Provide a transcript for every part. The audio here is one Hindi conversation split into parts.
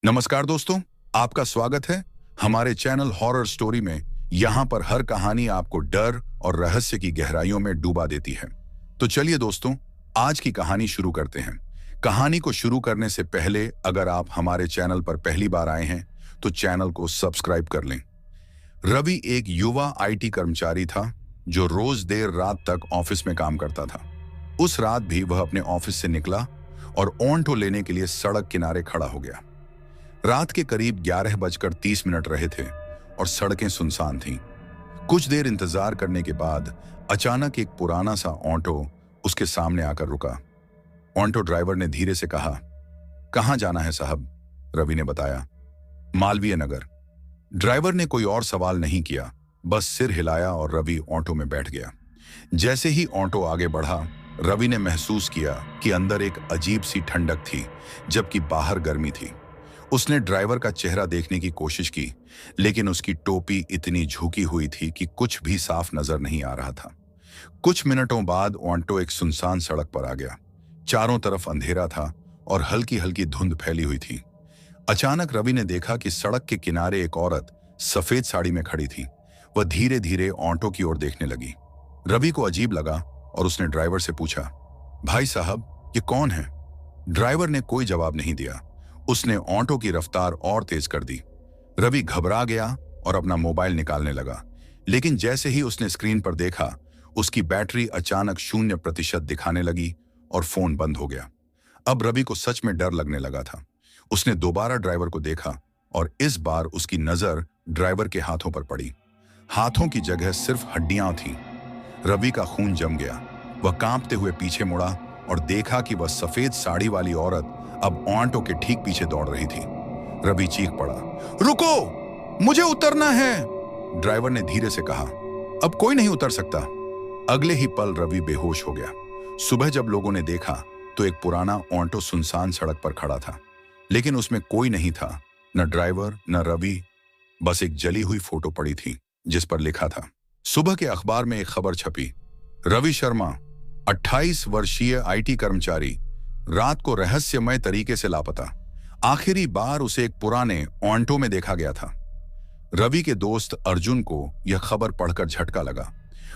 नमस्कार दोस्तों, आपका स्वागत है हमारे चैनल हॉरर स्टोरी में। यहाँ पर हर कहानी आपको डर और रहस्य की गहराइयों में डुबा देती है। तो चलिए दोस्तों, आज की कहानी शुरू करते हैं। कहानी को शुरू करने से पहले अगर आप हमारे चैनल पर पहली बार आए हैं तो चैनल को सब्सक्राइब कर लें। रवि एक युवा आईटी कर्मचारी था जो रोज देर रात तक ऑफिस में काम करता था। उस रात भी वह अपने ऑफिस से निकला और ऑटो लेने के लिए सड़क किनारे खड़ा हो गया। रात के करीब 11:30 रहे थे और सड़कें सुनसान थीं। कुछ देर इंतजार करने के बाद अचानक एक पुराना सा ऑटो उसके सामने आकर रुका। ऑटो ड्राइवर ने धीरे से कहा, "कहां जाना है साहब?" रवि ने बताया, "मालवीय नगर।" ड्राइवर ने कोई और सवाल नहीं किया, बस सिर हिलाया और रवि ऑटो में बैठ गया। जैसे ही ऑटो आगे बढ़ा, रवि ने महसूस किया कि अंदर एक अजीब सी ठंडक थी, जबकि बाहर गर्मी थी। उसने ड्राइवर का चेहरा देखने की कोशिश की, लेकिन उसकी टोपी इतनी झुकी हुई थी कि कुछ भी साफ नजर नहीं आ रहा था। कुछ मिनटों बाद ऑटो एक सुनसान सड़क पर आ गया। चारों तरफ अंधेरा था और हल्की हल्की धुंध फैली हुई थी। अचानक रवि ने देखा कि सड़क के किनारे एक औरत सफेद साड़ी में खड़ी थी। वह धीरे धीरे ऑटो की ओर देखने लगी। रवि को अजीब लगा और उसने ड्राइवर से पूछा, "भाई साहब, ये कौन है?" ड्राइवर ने कोई जवाब नहीं दिया। उसने ऑटो की रफ्तार और तेज कर दी। रवि घबरा गया और अपना मोबाइल निकालने लगा, लेकिन जैसे ही उसने स्क्रीन पर देखा, उसकी बैटरी अचानक 0% दिखाने लगी और फोन बंद हो गया। अब रवि को सच में डर लगने लगा था। उसने दोबारा ड्राइवर को देखा और इस बार उसकी नजर ड्राइवर के हाथों पर पड़ी। हाथों की जगह सिर्फ हड्डियां थीं। रवि का खून जम गया। वह कांपते हुए पीछे मुड़ा और देखा कि वह सफेद साड़ी वाली औरत अब ऑटो के ठीक पीछे दौड़ रही थी। रवि चीख पड़ा, "रुको, मुझे उतरना है!" ड्राइवर ने धीरे से कहा, "अब कोई नहीं उतर सकता।" अगले ही पल रवि बेहोश हो गया। सुबह जब लोगों ने देखा तो एक पुराना ऑटो सुनसान सड़क पर खड़ा था, लेकिन उसमें कोई नहीं था, न ड्राइवर न रवि। बस एक जली हुई फोटो पड़ी थी जिस पर लिखा था। सुबह के अखबार में एक खबर छपी, रवि शर्मा 28 वर्षीय आईटी कर्मचारी रात को रहस्यमय तरीके से लापता। आखिरी बार उसे एक पुराने ऑटो में देखा गया था। रवि के दोस्त अर्जुन को यह खबर पढ़कर झटका लगा।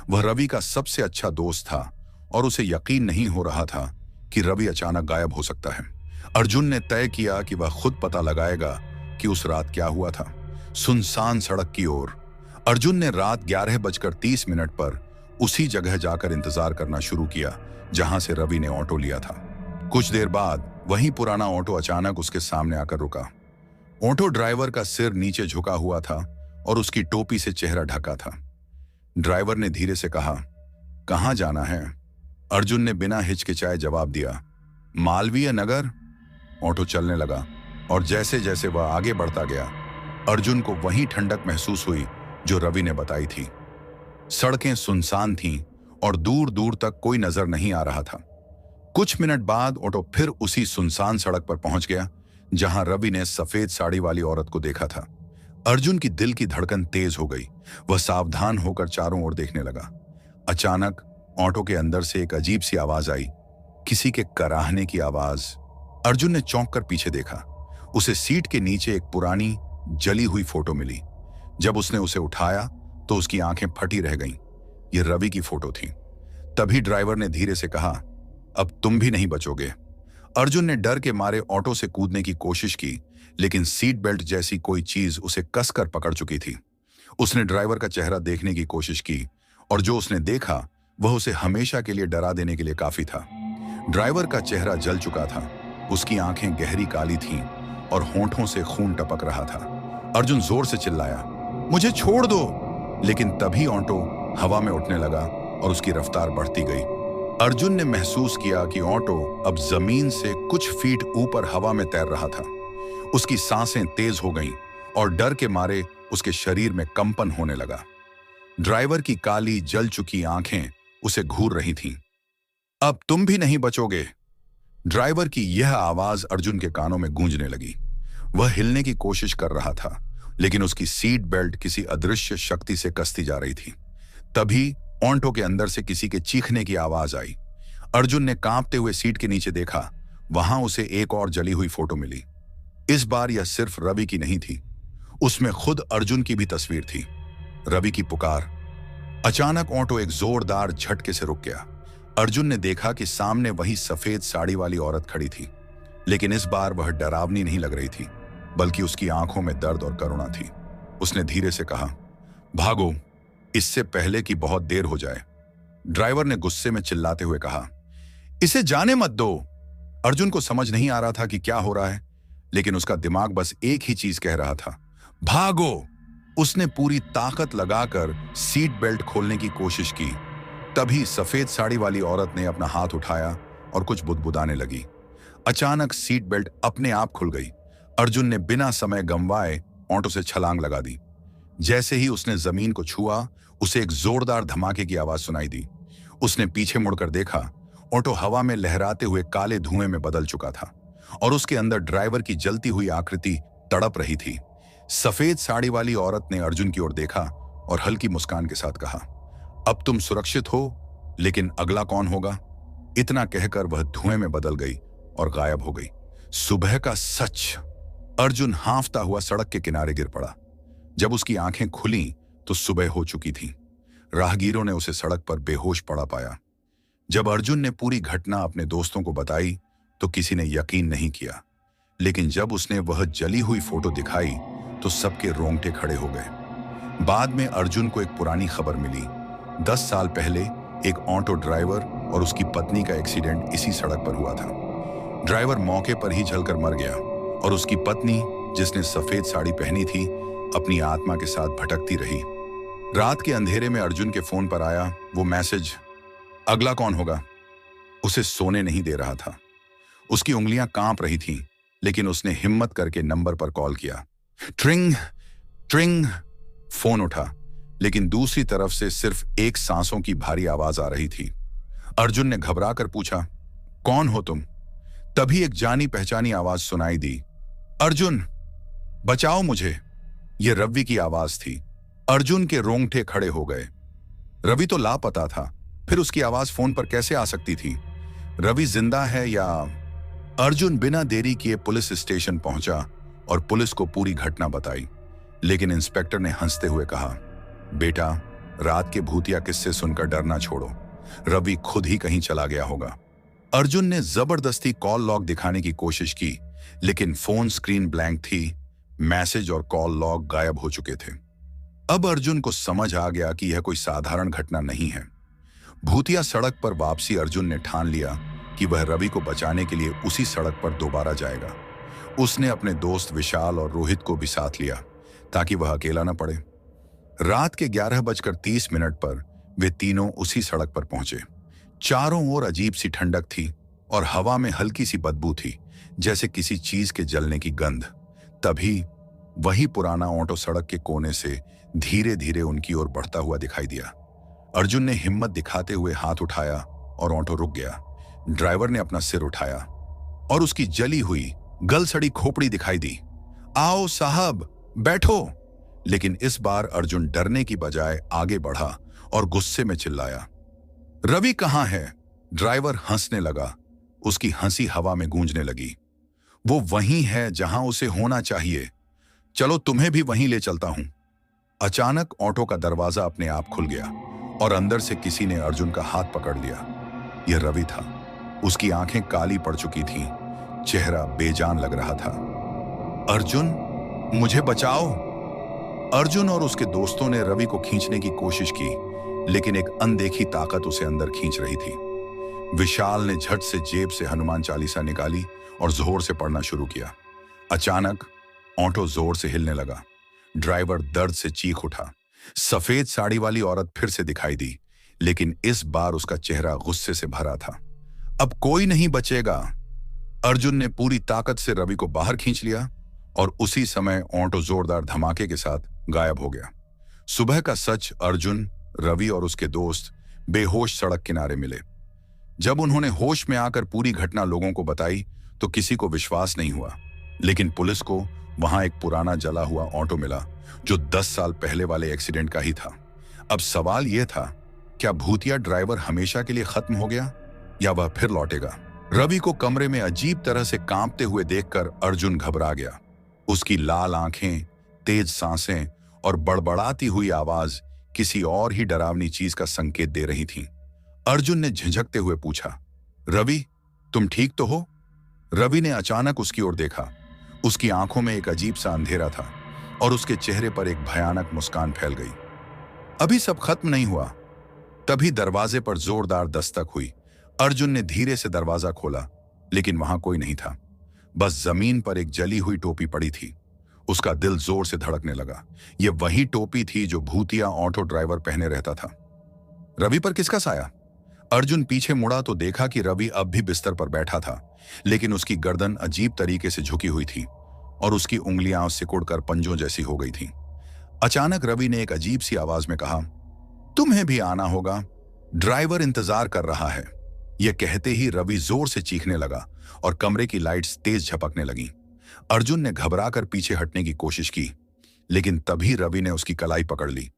वह रवि का सबसे अच्छा दोस्त था और उसे यकीन नहीं हो रहा था कि रवि अचानक गायब हो सकता है। अर्जुन ने तय किया कि वह खुद पता लगाएगा कि उस रात क्या हुआ था। सुनसान सड़क की ओर अर्जुन ने रात 11:30 पर उसी जगह जाकर इंतजार करना शुरू किया जहां से रवि ने ऑटो लिया था। कुछ देर बाद वही पुराना ऑटो अचानक उसके सामने आकर रुका। ऑटो ड्राइवर का सिर नीचे झुका हुआ था और उसकी टोपी से चेहरा ढका था। ड्राइवर ने धीरे से कहा, "कहां जाना है?" अर्जुन ने बिना हिचकिचाए जवाब दिया, "मालवीय नगर।" ऑटो चलने लगा और जैसे जैसे वह आगे बढ़ता गया, अर्जुन को वही ठंडक महसूस हुई जो रवि ने बताई थी। सड़कें सुनसान थीं और दूर दूर तक कोई नजर नहीं आ रहा था। कुछ मिनट बाद ऑटो फिर उसी सुनसान सड़क पर पहुंच गया जहां रवि ने सफेद साड़ी वाली औरत को देखा था। अर्जुन की दिल की धड़कन तेज हो गई। वह सावधान होकर चारों ओर देखने लगा। अचानक ऑटो के अंदर से एक अजीब सी आवाज आई, किसी के कराहने की आवाज। अर्जुन ने चौंक कर पीछे देखा। उसे सीट के नीचे एक पुरानी जली हुई फोटो मिली। जब उसने उसे उठाया तो उसकी आंखें फटी रह गईं। यह रवि की फोटो थी। तभी ड्राइवर ने धीरे से कहा, "अब तुम भी नहीं बचोगे।" अर्जुन ने डर के मारे ऑटो से कूदने की कोशिश की, लेकिन सीट बेल्ट जैसी कोई चीज उसे कसकर पकड़ चुकी थी। उसने ड्राइवर का चेहरा देखने की कोशिश की और जो उसने देखा वह उसे हमेशा के लिए डरा देने के लिए काफी था। ड्राइवर का चेहरा जल चुका था। उसकी आंखें गहरी काली थीं और होंठों से खून टपक रहा था। अर्जुन जोर से चिल्लाया, "मुझे छोड़ दो!" लेकिन तभी ऑटो हवा में उठने लगा और उसकी रफ्तार बढ़ती गई। अर्जुन ने महसूस किया कि ऑटो अब जमीन से कुछ फीट ऊपर हवा में तैर रहा था। उसकी सांसें तेज हो गईं और डर के मारे उसके शरीर में कंपन होने लगा। ड्राइवर की काली जल चुकी आंखें उसे घूर रही थीं। "अब तुम भी नहीं बचोगे!" ड्राइवर की यह आवाज अर्जुन के कानों में गूंजने लगी। वह हिलने की कोशिश कर रहा था, लेकिन उसकी सीट बेल्ट किसी अदृश्य शक्ति से कसती जा रही थी। तभी ऑटो के अंदर से किसी के चीखने की आवाज आई। अर्जुन ने कांपते हुए सीट के नीचे देखा। वहां उसे एक और जली हुई फोटो मिली। इस बार यह सिर्फ रवि की नहीं थी, उसमें खुद अर्जुन की भी तस्वीर थी। रवि की पुकार। अचानक ऑटो एक जोरदार झटके से रुक गया। अर्जुन ने देखा कि सामने वही सफेद साड़ी वाली औरत खड़ी थी, लेकिन इस बार वह डरावनी नहीं लग रही थी, बल्कि उसकी आंखों में दर्द और करुणा थी। उसने धीरे से कहा, भागो, इससे पहले कि बहुत देर हो जाए। ड्राइवर ने गुस्से में चिल्लाते हुए कहा, इसे जाने मत दो। अर्जुन को समझ नहीं आ रहा था कि क्या हो रहा है, लेकिन उसका दिमाग बस एक ही चीज कह रहा था, भागो। उसने पूरी ताकत लगाकर सीट बेल्ट खोलने की कोशिश की। तभी सफेद साड़ी वाली औरत ने अपना हाथ उठाया और कुछ बुदबुदाने लगी। अचानक सीट बेल्ट अपने आप खुल गई। अर्जुन ने बिना समय गंवाए ऑटो से छलांग लगा दी। जैसे ही उसने जमीन को छुआ, उसे एक जोरदार धमाके की आवाज सुनाई दी। उसने पीछे मुड़कर देखा, ऑटो हवा में लहराते हुए काले धुएं में बदल चुका था और उसके अंदर ड्राइवर की जलती हुई आकृति तड़प रही थी। सफेद साड़ी वाली औरत ने अर्जुन की ओर देखा और हल्की मुस्कान के साथ कहा, अब तुम सुरक्षित हो, लेकिन अगला कौन होगा? इतना कहकर वह धुएं में बदल गई और गायब हो गई। सुबह का सच। अर्जुन हांफता हुआ सड़क के किनारे गिर पड़ा। जब उसकी आंखें खुली तो सुबह हो चुकी थी। राहगीरों ने उसे सड़क पर बेहोश पड़ा पाया। जब अर्जुन ने पूरी घटना अपने दोस्तों को बताई तो किसी ने यकीन नहीं किया, लेकिन जब उसने वह जली हुई फोटो दिखाई तो सबके रोंगटे खड़े हो गए। बाद में अर्जुन को एक पुरानी खबर मिली। 10 साल पहले एक ऑटो ड्राइवर और उसकी पत्नी का एक्सीडेंट इसी सड़क पर हुआ था। ड्राइवर मौके पर ही जलकर मर गया और उसकी पत्नी, जिसने सफेद साड़ी पहनी थी, अपनी आत्मा के साथ भटकती रही। रात के अंधेरे में अर्जुन के फोन पर आया वो मैसेज, अगला कौन होगा? उसे सोने नहीं दे रहा था। उसकी उंगलियां कांप रही थीं, लेकिन उसने हिम्मत करके नंबर पर कॉल किया। ट्रिंग ट्रिंग। फोन उठा, लेकिन दूसरी तरफ से सिर्फ एक सांसों की भारी आवाज आ रही थी। अर्जुन ने घबरा कर पूछा, कौन हो तुम? तभी एक जानी पहचानी आवाज सुनाई दी, अर्जुन, बचाओ मुझे। यह रवि की आवाज थी। अर्जुन के रोंगटे खड़े हो गए। रवि तो लापता था, फिर उसकी आवाज फोन पर कैसे आ सकती थी? रवि जिंदा है या? अर्जुन बिना देरी किए पुलिस स्टेशन पहुंचा और पुलिस को पूरी घटना बताई। लेकिन इंस्पेक्टर ने हंसते हुए कहा, बेटा, रात के भूतिया किस्से सुनकर डरना छोड़ो, रवि खुद ही कहीं चला गया होगा। अर्जुन ने जबरदस्ती कॉल लॉग दिखाने की कोशिश की, लेकिन फोन स्क्रीन ब्लैंक थी। मैसेज और कॉल लॉग गायब हो चुके थे। अब अर्जुन को समझ आ गया कि यह कोई साधारण घटना नहीं है। भूतिया सड़क पर वापसी अर्जुन ने ठान लिया कि वह रवि को बचाने के लिए उसी सड़क पर दोबारा जाएगा। उसने अपने दोस्त विशाल और रोहित को भी साथ लिया ताकि वह अकेला न पड़े। रात के 11:30 पर वे तीनों उसी सड़क पर पहुंचे। चारों ओर अजीब सी ठंडक थी और हवा में हल्की सी बदबू थी, जैसे किसी चीज के जलने की गंध। तभी वही पुराना ऑटो सड़क के कोने से धीरे धीरे उनकी ओर बढ़ता हुआ दिखाई दिया। अर्जुन ने हिम्मत दिखाते हुए हाथ उठाया और ऑटो रुक गया। ड्राइवर ने अपना सिर उठाया और उसकी जली हुई गल सड़ी खोपड़ी दिखाई दी। आओ साहब, बैठो। लेकिन इस बार अर्जुन डरने की बजाय आगे बढ़ा और गुस्से में चिल्लाया, रवि कहाँ है? ड्राइवर हंसने लगा। उसकी हंसी हवा में गूंजने लगी। वो वहीं है जहां उसे होना चाहिए। चलो तुम्हें भी वहीं ले चलता हूं। अचानक ऑटो का दरवाजा अपने आप खुल गया और अंदर से किसी ने अर्जुन का हाथ पकड़ लिया। यह रवि था। उसकी आंखें काली पड़ चुकी थीं, चेहरा बेजान लग रहा था। अर्जुन, मुझे बचाओ। अर्जुन और उसके दोस्तों ने रवि को खींचने की कोशिश की, लेकिन एक अनदेखी ताकत उसे अंदर खींच रही थी। विशाल ने झट से जेब से हनुमान चालीसा निकाली और जोर से पढ़ना शुरू किया। अचानक ऑटो जोर से हिलने लगा। ड्राइवर दर्द से चीख उठा। सफेद साड़ी वाली औरत फिर से दिखाई दी, लेकिन इस बार उसका चेहरा गुस्से से भरा था। अब कोई नहीं बचेगा। अर्जुन ने पूरी ताकत से रवि को बाहर खींच लिया और उसी समय ऑटो जोरदार धमाके के साथ गायब हो गया। सुबह का सच। अर्जुन, रवि और उसके दोस्त बेहोश सड़क किनारे मिले। जब उन्होंने होश में आकर पूरी घटना लोगों को बताई तो किसी को विश्वास नहीं हुआ, लेकिन पुलिस को वहां एक पुराना जला हुआ ऑटो मिला जो 10 साल पहले वाले एक्सीडेंट का ही था। अब सवाल यह था, क्या भूतिया ड्राइवर हमेशा के लिए खत्म हो गया या वह फिर लौटेगा? रवि को कमरे में अजीब तरह से कांपते हुए देखकर अर्जुन घबरा गया। उसकी लाल आंखें, तेज सांसें और बड़बड़ाती हुई आवाज किसी और ही डरावनी चीज का संकेत दे रही थी। अर्जुन ने झिझकते हुए पूछा, रवि, तुम ठीक तो हो? रवि ने अचानक उसकी ओर देखा। उसकी आंखों में एक अजीब सा अंधेरा था और उसके चेहरे पर एक भयानक मुस्कान फैल गई। अभी सब खत्म नहीं हुआ। तभी दरवाजे पर जोरदार दस्तक हुई। अर्जुन ने धीरे से दरवाजा खोला, लेकिन वहां कोई नहीं था। बस जमीन पर एक जली हुई टोपी पड़ी थी। उसका दिल जोर से धड़कने लगा। यह वही टोपी थी जो भूतिया ऑटो ड्राइवर पहने रहता था। रवि पर किसका साया? अर्जुन पीछे मुड़ा तो देखा कि रवि अब भी बिस्तर पर बैठा था, लेकिन उसकी गर्दन अजीब तरीके से झुकी हुई थी और उसकी उंगलियां सिकुड़कर पंजों जैसी हो गई थीं। अचानक रवि ने एक अजीब सी आवाज में कहा, तुम्हें भी आना होगा, ड्राइवर इंतजार कर रहा है। यह कहते ही रवि जोर से चीखने लगा और कमरे की लाइट्स तेज झपकने लगीं। अर्जुन ने घबराकर पीछे हटने की कोशिश की, लेकिन तभी रवि ने उसकी कलाई पकड़ ली।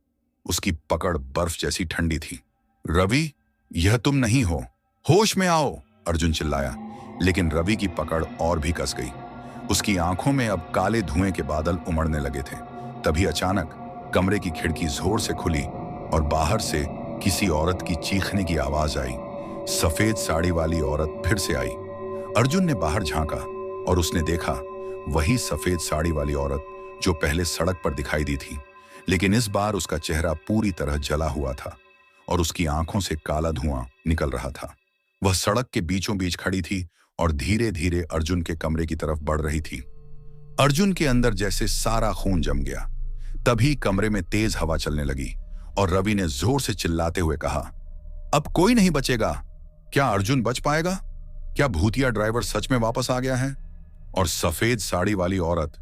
उसकी पकड़ बर्फ जैसी ठंडी थी। रवि, यह तुम नहीं हो, होश में आओ, अर्जुन चिल्लाया, लेकिन रवि की पकड़ और भी कस गई। उसकी आंखों में अब काले धुएं के बादल उमड़ने लगे थे। तभी अचानक कमरे की खिड़की जोर से खुली और बाहर से किसी औरत की चीखने की आवाज आई। सफेद साड़ी वाली औरत फिर से आई। अर्जुन ने बाहर झांका और उसने देखा वही सफेद साड़ी वाली औरत जो पहले सड़क पर दिखाई दी थी, लेकिन इस बार उसका चेहरा पूरी तरह जला हुआ था और उसकी आंखों से काला धुआं निकल रहा था। वह सड़क के बीचों बीच खड़ी थी और धीरे धीरे अर्जुन के कमरे की तरफ बढ़ रही थी। अर्जुन के अंदर जैसे सारा खून जम गया। तभी कमरे में तेज हवा चलने लगी और रवि ने जोर से चिल्लाते हुए कहा, अब कोई नहीं बचेगा। क्या अर्जुन बच पाएगा? क्या भूतिया ड्राइवर सच में वापस आ गया है? और सफेद साड़ी वाली औरत